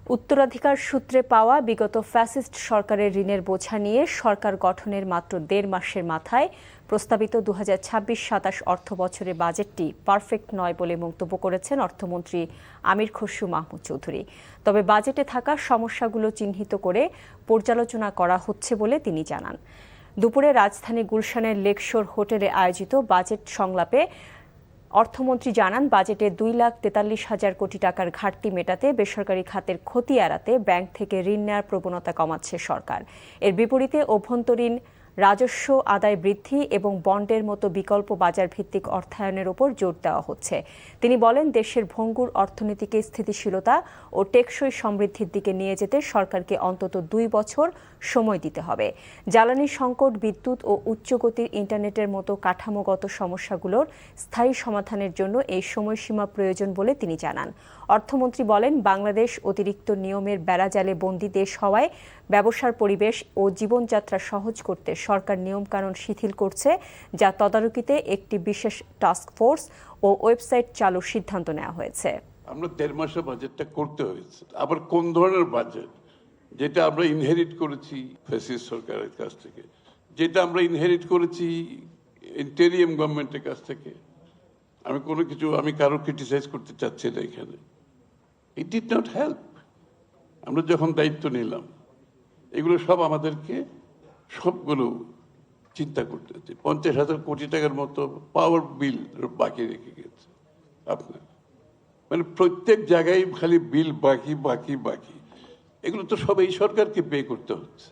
উত্তরাধিকার সূত্রে পাওয়া বিগত ফ্যাসিস্ট সরকারের ঋণের বোঝা নিয়ে সরকার গঠনের মাত্র ১.৫ মাসের মাথায় প্রস্তাবিত ২০২৬-২৭ অর্থবছরের বাজেটটি পারফেক্ট নয় বলে মন্তব্য করেছেন অর্থমন্ত্রী আমির খসরু মাহমুদ চৌধুরী। তবে বাজেটে থাকা সমস্যাগুলো চিহ্নিত করে পর্যালোচনা করা হচ্ছে বলে তিনি জানান। দুপুরে রাজধানী গুলশানের লেকশোর হোটেলে আয়োজিত বাজেট সংলাপে অর্থমন্ত্রী জানান, বাজেটে ২,৪৩,০০০ কোটি টাকার ঘাটতি মেটাতে বেসরকারি খাতের ক্ষতি এড়াতে ব্যাংক থেকে ঋণ নেওয়ার প্রবণতা কমাচ্ছে সরকার। এর বিপরীতে অভ্যন্তরীণ রাজস্ব আদায় বৃদ্ধি এবং বন্ডের মতো বিকল্প বাজার ভিত্তিক অর্থায়নের উপর জোর দেওয়া হচ্ছে। তিনি বলেন, দেশের ভঙ্গুর অর্থনীতিকে স্থিতিশীলতা ও টেকসই সমৃদ্ধির দিকে নিয়ে যেতে সরকারকে অন্তত ২ বছর সময় দিতে হবে। জ্বালানি সংকট, বিদ্যুৎ ও উচ্চগতির ইন্টারনেটের মতো কাঠামোগত সমস্যাগুলোর স্থায়ী সমাধানের জন্য এই সময়সীমা প্রয়োজন বলে তিনি জানান। অর্থমন্ত্রী বলেন, বাংলাদেশ অতিরিক্ত নিয়মের বেড়াজালে বন্দী দেশ হওয়ায় ব্যবসার পরিবেশ ও জীবনযাত্রা সহজ করতে সরকার নিয়মকানুন শিথিল করছে, যা তদারকিতে একটি বিশেষ টাস্ক ফোর্স ও ওয়েবসাইট চালুর সিদ্ধান্ত নেওয়া হয়েছে। আমরা ১.৫ মাসের বাজেটটা করতে হয়েছে। আবার কোন ধরনের বাজেট? যেটা আমরা ইনহেরিট করেছি ফ্যাসিস্ট সরকারের কাছ থেকে, যেটা আমরা ইনহেরিট করেছি ইন্টেরিয়াম গভর্নমেন্টের কাছ থেকে। আমি কারো ক্রিটিসাইজ করতে চাচ্ছি না এখানে। It did not help. আমরা যখন দায়িত্ব নিলাম, এগুলো সব আমাদেরকে সবগুলো চিন্তা করতে হচ্ছে। ৫০,০০০ কোটি টাকার মতো পাওয়ার বিল বাকি রেখে গেছে আপনার, মানে প্রত্যেক জায়গায় খালি বিল বাকি বাকি বাকি। এগুলো তো সব এই সরকারকে পে করতে হচ্ছে।